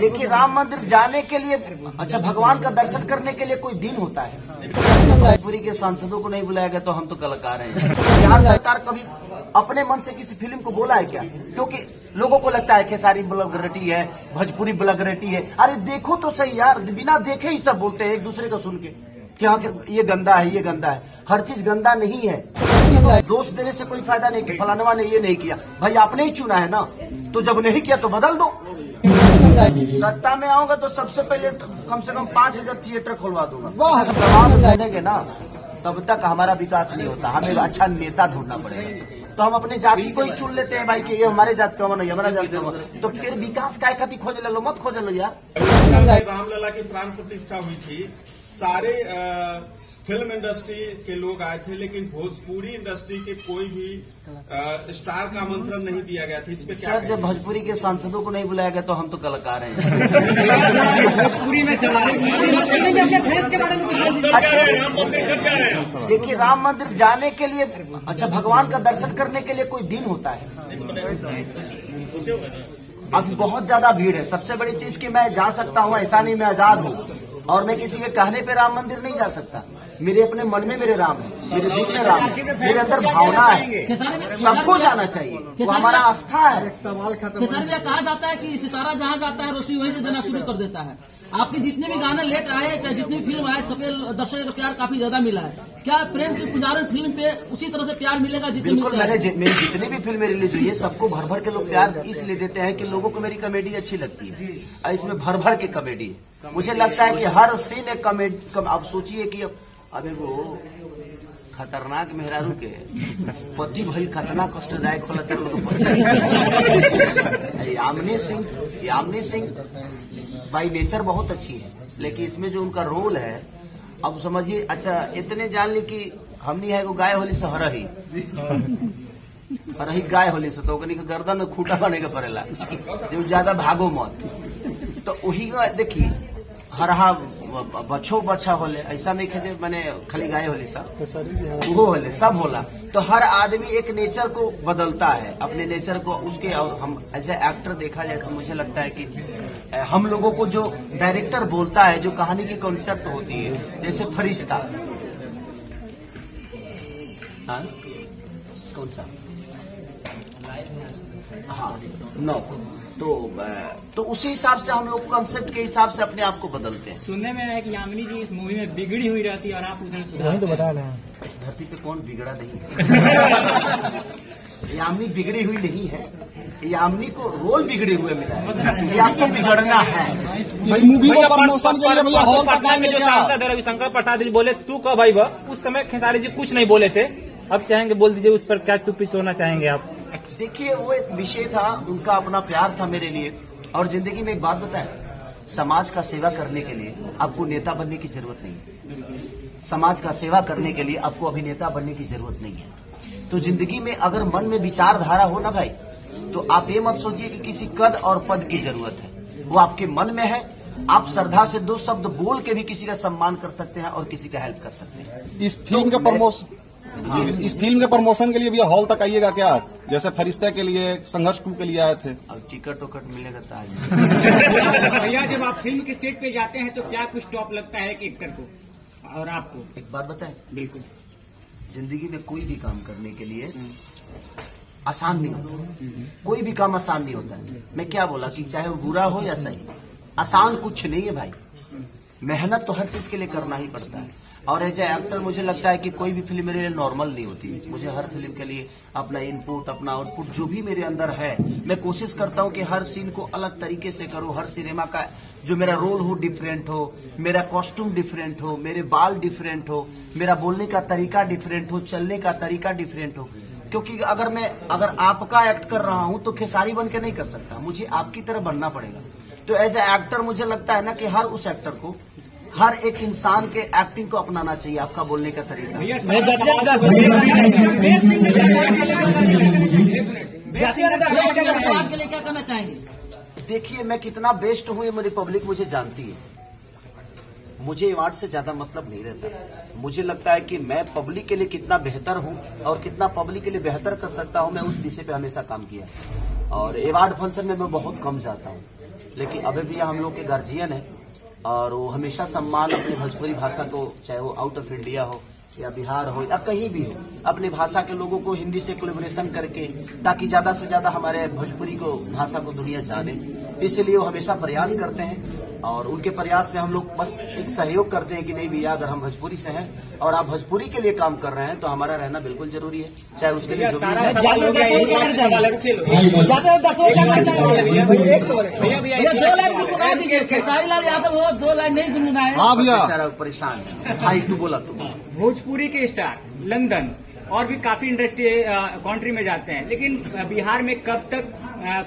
देखिए, राम मंदिर जाने के लिए, अच्छा, भगवान का दर्शन करने के लिए कोई दिन होता है? भोजपुरी के सांसदों को नहीं बुलाया गया तो हम तो कलाकार हैं। बिहार सरकार कभी अपने मन से किसी फिल्म को बोला है क्या? क्योंकि लोगों को लगता है खेसारी ब्लॉगरेटी है, भोजपुरी ब्लॉगरेटी है। अरे देखो तो सही यार, बिना देखे ही सब बोलते हैं एक दूसरे को सुन के कि हाँ ये गंदा है, ये गंदा है। हर चीज गंदा नहीं है। दोष देने से कोई फायदा नहीं कि फलानवा ने ये नहीं किया। भाई आपने ही चुना है ना, तो जब नहीं किया तो बदल दो। सत्ता में आऊंगा तो सबसे पहले कम से कम 5000 थिएटर खोलवा दूंगा। दबाव देंगे ना तब तक हमारा विकास नहीं होता। हमें अच्छा नेता ढूंढना पड़ेगा। तो हम अपने जाति को ही चुन लेते हैं भाई कि ये हमारे जात का नहीं, हमारा जात का। तो फिर विकास काय खाती खोज लो, मत खोज लो यार। रामलला की प्राण प्रतिष्ठा हुई थी, सारे फिल्म इंडस्ट्री के लोग आए थे, लेकिन भोजपुरी इंडस्ट्री के कोई भी स्टार का आमंत्रण नहीं दिया गया था। इस पे क्या सर, जब भोजपुरी के सांसदों को नहीं बुलाया गया तो हम तो कलाकार हैं। भोजपुरी में अच्छा, देखिए, राम मंदिर जाने के लिए, अच्छा, भगवान का दर्शन करने के लिए कोई दिन होता है? अभी बहुत ज्यादा भीड़ है। सबसे बड़ी चीज कि मैं जा सकता हूँ, ऐसा नहीं मैं आजाद हूँ, और मैं किसी के कहने पे राम मंदिर नहीं जा सकता। मेरे अपने मन में मेरे राम है, मेरे दिल में राम है, मेरे अंदर भावना है। सबको जाना चाहिए, वो हमारा आस्था है। सवाल खत्म। खेसारी भैया, कहा जाता है कि सितारा जहाँ जाता है रोशनी वहीं से देना शुरू कर देता है। आपके जितने भी गाने लेट आए, चाहे जितनी फिल्म आए, सबके दर्शकों का प्यार काफी ज्यादा मिला है। क्या प्रेम की पुजारन फिल्म पे उसी तरह से प्यार मिलेगा? बिल्कुल, मेरी जितनी भी फिल्में रिलीज हुई है सबको भर भर के लोग प्यार इसलिए देते हैं कि लोगों को मेरी कॉमेडी अच्छी लगती है, और इसमें भर भर के कॉमेडी है। मुझे लगता है कि हर सीन एक कॉमेडी। अब सोचिए कि अब एगो खतरनाक मेहरारू के पति भाई खतना कष्टदायक होला। यामिनी सिंह बाई नेचर बहुत अच्छी है, लेकिन इसमें जो उनका रोल है, अब समझिए, अच्छा, इतने जान ली कि हमनी है को गाय होली से हरही गाय होली से तो गर्दन में खूटा बने के पड़ेला, जो ज्यादा भागो मत। तो वही देखिए, हरहा बछो बछा होले, ऐसा नहीं खेते मैंने खाली गाय होली सब वो होले, सब होला। तो हर आदमी एक नेचर को बदलता है, अपने नेचर को उसके। और हम ऐसे एक्टर देखा जाए तो मुझे लगता है कि हम लोगों को जो डायरेक्टर बोलता है, जो कहानी की कॉन्सेप्ट होती है, जैसे फरिश्ता, कौन सा, हाँ, नो, तो उसी हिसाब से हम लोग कॉन्सेप्ट के हिसाब से अपने आप को बदलते हैं। सुनने में आया कि यामिनी जी इस मूवी में बिगड़ी हुई रहती है और आप उसे सुधारते तो बता रहे हैं। इस धरती पे कौन बिगड़ा नहीं है? यामिनी बिगड़ी हुई नहीं है, यामिनी को रोल बिगड़े हुए मिला है, ये आपको बिगड़ना है। इस मूवी को प्रमोशन के लिए भैया हॉल तक आएंगे जो क्या? सांसद रविशंकर प्रसाद जी बोले तू कब आई वह, उस समय खेसारी जी कुछ नहीं बोले थे। अब चाहेंगे बोल दीजिए, उस पर क्या टुप्पी छोड़ना चाहेंगे आप? देखिए, वो एक विषय था, उनका अपना प्यार था मेरे लिए। और जिंदगी में एक बात बताएं, समाज का सेवा करने के लिए आपको नेता बनने की जरूरत नहीं है। समाज का सेवा करने के लिए आपको अभिनेता बनने की जरूरत नहीं है। तो जिंदगी में अगर मन में विचारधारा हो ना भाई, तो आप ये मत सोचिए कि किसी कद और पद की जरूरत है। वो आपके मन में है। आप श्रद्धा से 2 शब्द बोल के भी किसी का सम्मान कर सकते हैं और किसी का हेल्प कर सकते हैं। इस फिल्म के प्रमोशन इस फिल्म के प्रमोशन के लिए भैया हॉल तक आइएगा क्या? जैसे फरिश्ते के लिए, संघर्ष 2 के लिए आए थे। अब टिकट उकट मिलेगा तो आज। भैया, जब आप फिल्म के सेट पे जाते हैं तो क्या कुछ टॉप लगता है एक एक्टर को और आपको? एक बात बताएं, बिल्कुल, जिंदगी में कोई भी काम करने के लिए आसान नहीं होता। कोई भी काम आसान नहीं होता है। मैं क्या बोला कि चाहे वो बुरा हो या सही, आसान कुछ नहीं है भाई। मेहनत तो हर चीज के लिए करना ही पड़ता है। और एज ए एक्टर मुझे लगता है कि कोई भी फिल्म मेरे लिए नॉर्मल नहीं होती। मुझे हर फिल्म के लिए अपना इनपुट, अपना आउटपुट, जो भी मेरे अंदर है, मैं कोशिश करता हूं कि हर सीन को अलग तरीके से करूं। हर सिनेमा का जो मेरा रोल हो डिफरेंट हो, मेरा कॉस्ट्यूम डिफरेंट हो, मेरे बाल डिफरेंट हो, मेरा बोलने का तरीका डिफरेंट हो, चलने का तरीका डिफरेंट हो। क्योंकि अगर आपका एक्ट कर रहा हूं तो खेसारी बन के नहीं कर सकता, मुझे आपकी तरह बनना पड़ेगा। तो एज ए एक्टर मुझे लगता है ना कि हर उस एक्टर को, हर एक इंसान के एक्टिंग को अपनाना चाहिए, आपका बोलने का तरीका। के लिए क्या करना चाहेंगे? देखिए, मैं कितना बेस्ट हूं ये मेरी पब्लिक मुझे जानती है। मुझे अवार्ड से ज्यादा मतलब नहीं रहता। मुझे लगता है कि मैं पब्लिक के लिए कितना बेहतर हूं और कितना पब्लिक के लिए बेहतर कर सकता हूं, मैं उस दिशा पे हमेशा काम किया। और अवार्ड फंक्शन में मैं बहुत कम जाता हूं। लेकिन अभी भी हम लोग के गार्जियन है और वो हमेशा सम्मान अपने भोजपुरी भाषा को, चाहे वो आउट ऑफ इंडिया हो या बिहार हो या कहीं भी हो, अपने भाषा के लोगों को हिंदी से कोलैबोरेशन करके, ताकि ज्यादा से ज्यादा हमारे भोजपुरी को भाषा को दुनिया जाने, इसलिए वो हमेशा प्रयास करते हैं। और उनके प्रयास में हम लोग बस एक सहयोग करते हैं कि नहीं भैया, अगर हम भोजपुरी से हैं और आप भोजपुरी के लिए काम कर रहे हैं तो हमारा रहना बिल्कुल जरूरी है, चाहे उसके लिए जो भी है। भैया 2 लाइन गुनगुना दीजिए, खेसारी लाल यादव हो 2 लाइन नहीं गुनगुनाए। हाँ भैया, बेचारा परेशान है भाई, तू बोला तू। भोजपुरी के स्टार लंदन और भी काफी इंडस्ट्री कंट्री में जाते हैं, लेकिन बिहार में कब तक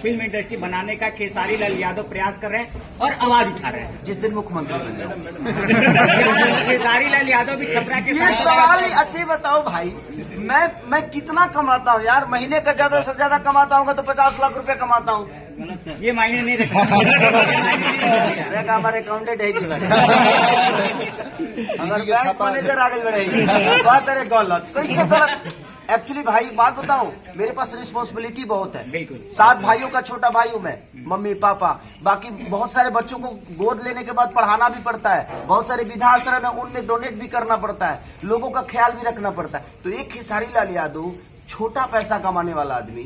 फिल्म इंडस्ट्री बनाने का खेसारी लाल यादव प्रयास कर रहे हैं और आवाज उठा रहे हैं? जिस दिन मुख्यमंत्री बन जाए। खेसारी लाल यादव भी छपरा के ये सवाल ही अच्छे बताओ भाई, मैं कितना कमाता हूँ यार? महीने का ज्यादा से ज्यादा कमाता हूँ तो 50 लाख रुपए कमाता हूँ। ये मायने नहीं रखता। हमारे अकाउंटेंट है कि अगर बैंक मैनेजर आगे बढ़ेगी बात अरे गलत कैसे गलत। एक्चुअली भाई बात बताऊं, मेरे पास रिस्पॉन्सिबिलिटी बहुत है। बिल्कुल। 7 भाइयों का छोटा भाई हूं मैं, मम्मी पापा, बाकी बहुत सारे बच्चों को गोद लेने के बाद पढ़ाना भी पड़ता है, बहुत सारे वृद्धाश्रम है उनमें डोनेट भी करना पड़ता है, लोगों का ख्याल भी रखना पड़ता है। तो एक खेसारी लाल यादव छोटा पैसा कमाने वाला आदमी,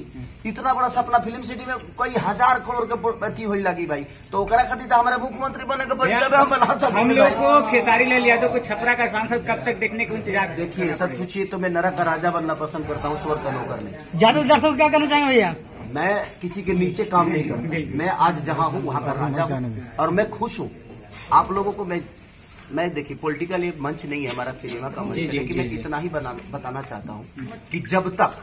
इतना बड़ा सपना फिल्म सिटी में कई 1000 करोड़ के प्रति हो लगी भाई, तो ओकरा खातिर तो हमारे मुख्यमंत्री बने के हम बना सकते। हम लोग को खेसारी लाल यादव को छपरा का सांसद कब तक देखने को इंतजार? देखिए सच पूछिए तो मैं नरक का राजा बनना पसंद करता हूँ, स्वर्ग का नौकर नहीं। ज्यादा दर्शक क्या करना चाहेंगे भैया? मैं किसी के नीचे काम नहीं करता, मैं आज जहाँ हूँ वहाँ का राजा हूँ और मैं खुश हूँ। आप लोगों को मैं देखिए पॉलिटिकल ये मंच नहीं है हमारा, सिनेमा का मंच है, लेकिन मैं इतना ही बताना चाहता हूँ कि जब तक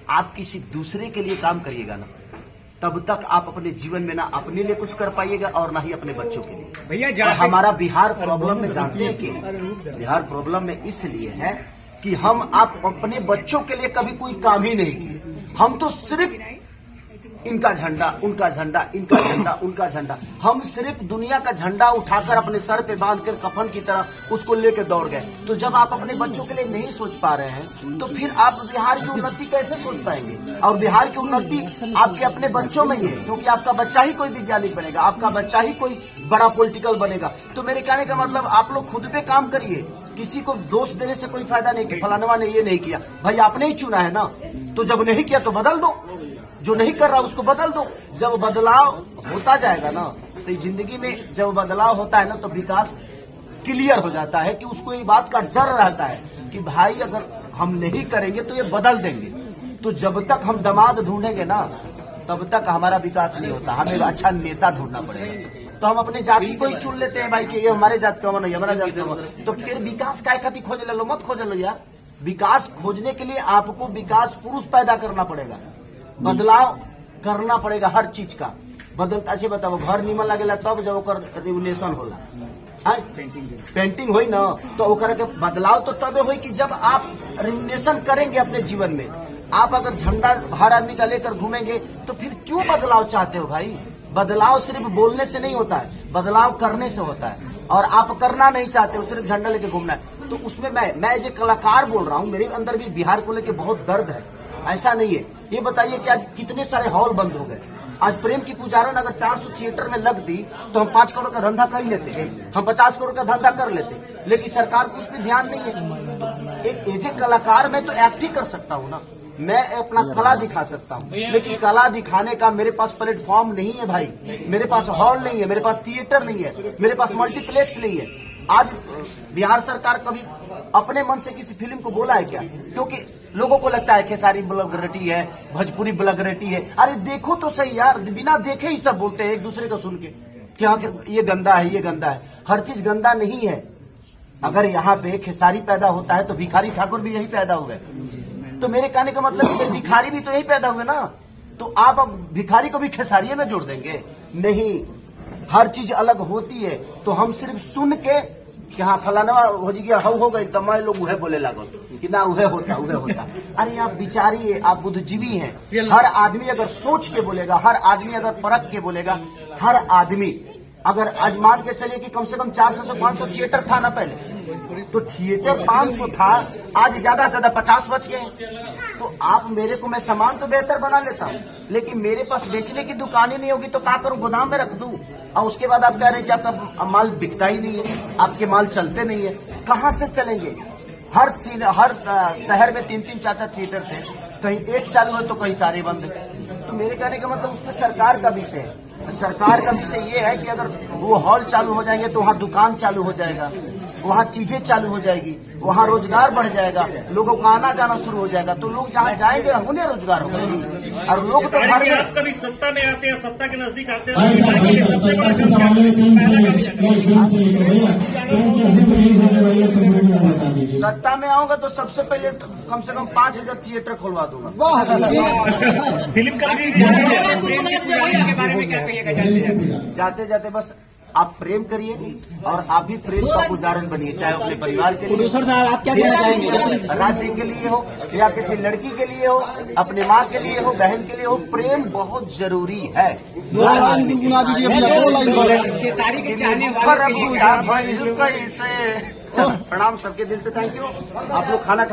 आप किसी दूसरे के लिए काम करिएगा ना, तब तक आप अपने जीवन में ना अपने लिए कुछ कर पाइएगा और ना ही अपने बच्चों के लिए। भैया हमारा बिहार प्रॉब्लम में जानते हैं कि बिहार प्रॉब्लम में इसलिए है कि हम आप अपने बच्चों के लिए कभी कोई काम ही नहीं किए। हम तो सिर्फ इनका झंडा, उनका झंडा, इनका झंडा, उनका झंडा, हम सिर्फ दुनिया का झंडा उठाकर अपने सर पे बांधकर कफन की तरह उसको लेकर दौड़ गए। तो जब आप अपने बच्चों के लिए नहीं सोच पा रहे हैं तो फिर आप बिहार की उन्नति कैसे सोच पाएंगे? और बिहार की उन्नति आपके अपने बच्चों में ही है, क्योंकि आपका बच्चा ही कोई वैज्ञानिक बनेगा, आपका बच्चा ही कोई बड़ा पॉलिटिकल बनेगा। तो मेरे कहने का मतलब आप लोग खुद पे काम करिए, किसी को दोष देने से कोई फायदा नहीं कि फलानवा ने ये नहीं किया। भाई आपने ही चुना है ना, तो जब नहीं किया तो बदल दो, जो नहीं कर रहा उसको बदल दो। जब बदलाव होता जाएगा ना, तो जिंदगी में जब बदलाव होता है ना तो विकास क्लियर हो जाता है कि उसको ये बात का डर रहता है कि भाई अगर हम नहीं करेंगे तो ये बदल देंगे। तो जब तक हम दामाद ढूंढेंगे ना तब तक हमारा विकास नहीं होता, हमें अच्छा नेता ढूंढना पड़ेगा। तो हम अपने जाति को ही चुन लेते हैं भाई कि ये हमारे जात का नहीं, हमारा जात का। तो फिर विकास काय खातिर खोज लो, मत खोज लो यार। विकास खोजने के लिए आपको विकास पुरुष पैदा करना पड़ेगा, बदलाव करना पड़ेगा हर चीज का। बदल अच्छे बताओ, घर निमन लगेला तब जब ओकर रिवोल्यूशन होला, पेंटिंग होई ना तो ओकर के बदलाव तो तब होई कि जब आप रिवोल्यूशन करेंगे अपने जीवन में। आप अगर झंडा हर आदमी का लेकर घूमेंगे तो फिर क्यों बदलाव चाहते हो भाई? बदलाव सिर्फ बोलने से नहीं होता है, बदलाव करने से होता है। और आप करना नहीं चाहते हो, सिर्फ झंडा लेके घूमना है। तो उसमें मैं जो कलाकार बोल रहा हूँ, मेरे अंदर भी बिहार को लेके बहुत दर्द है, ऐसा नहीं है। ये बताइए कि आज कितने सारे हॉल बंद हो गए। आज प्रेम की पुजारन अगर 400 थिएटर में लगती तो हम 5 करोड़ का धंधा कर लेते, हम 50 करोड़ का धंधा कर लेते, लेकिन सरकार को उस पर ध्यान नहीं है। एक ऐसे कलाकार मैं तो एक्ट ही कर सकता हूँ ना, मैं अपना कला दिखा सकता हूँ, लेकिन कला दिखाने का मेरे पास प्लेटफॉर्म नहीं है भाई, मेरे पास हॉल नहीं है, मेरे पास थिएटर नहीं है, मेरे पास मल्टीप्लेक्स नहीं है। आज बिहार सरकार कभी अपने मन से किसी फिल्म को बोला है क्या? क्योंकि लोगों को लगता है खेसारी ब्लॉगरेटी है, भोजपुरी ब्लॉगरेटी है। अरे देखो तो सही यार, बिना देखे ही सब बोलते हैं एक दूसरे को सुन के कि हाँ ये गंदा है, ये गंदा है। हर चीज गंदा नहीं है। अगर यहाँ पे खेसारी पैदा होता है तो भिखारी ठाकुर भी यही पैदा हुए। तो मेरे कहने का मतलब भिखारी भी तो यही पैदा हुए ना, तो आप अब भिखारी को भी खेसारी में जोड़ देंगे? नहीं, हर चीज अलग होती है। तो हम सिर्फ सुन के कि हाँ फलाना हो गया, हो गई, तब लोग उहे बोले लागो कि ना उहे होता, उहे होता। अरे आप विचारिए, आप बुद्धिजीवी हैं। हर आदमी अगर सोच के बोलेगा, हर आदमी अगर परख के बोलेगा, हर आदमी अगर आज मान के चलिए कि कम से कम 400 से 500 थिएटर था ना पहले, तो थिएटर 500 था, आज ज्यादा से ज्यादा 50 बच गए। तो आप मेरे को, मैं सामान तो बेहतर बना लेता हूँ, लेकिन मेरे पास बेचने की दुकान ही नहीं होगी तो क्या करूँ, गोदाम में रख दूं। और उसके बाद आप कह रहे हैं कि आपका माल बिकता ही नहीं है, आपके माल चलते नहीं है, कहाँ से चलेंगे। हर शहर में 3-3 4-4 थिएटर थे, कहीं एक चालू है तो कहीं सारे बंद है। तो मेरे कहने का मतलब उस पर सरकार का विषय है। सरकार का विषय ये है कि अगर वो हॉल चालू हो जाएंगे तो वहाँ दुकान चालू हो जाएगा, वहाँ चीजें चालू हो जाएगी, वहाँ रोजगार बढ़ जाएगा, लोगों का आना जाना शुरू हो जाएगा, तो लोग जहाँ जाएंगे उन्हें रोजगार होगा। और लोग तो घर में, आप कभी सत्ता में आते हैं, सत्ता के नजदीक आते हैं, सत्ता में आऊंगा तो सबसे पहले कम से कम 5000 थिएटर खुलवा दूंगा। फिल्म का बारे में क्या कहिएगा जाते जाते बस आप प्रेम करिए और आप भी प्रेम का उदाहरण बनिए, चाहे अपने परिवार के लिए, प्रोड्यूसर साहब आप क्या कहना चाहेंगे, राज्य के लिए हो या किसी लड़की के लिए हो, अपने माँ के लिए हो, बहन के लिए हो, प्रेम बहुत जरूरी है। खेसारी के चाहने कैसे प्रणाम सबके दिल से, थैंक यू। आप लोग खाना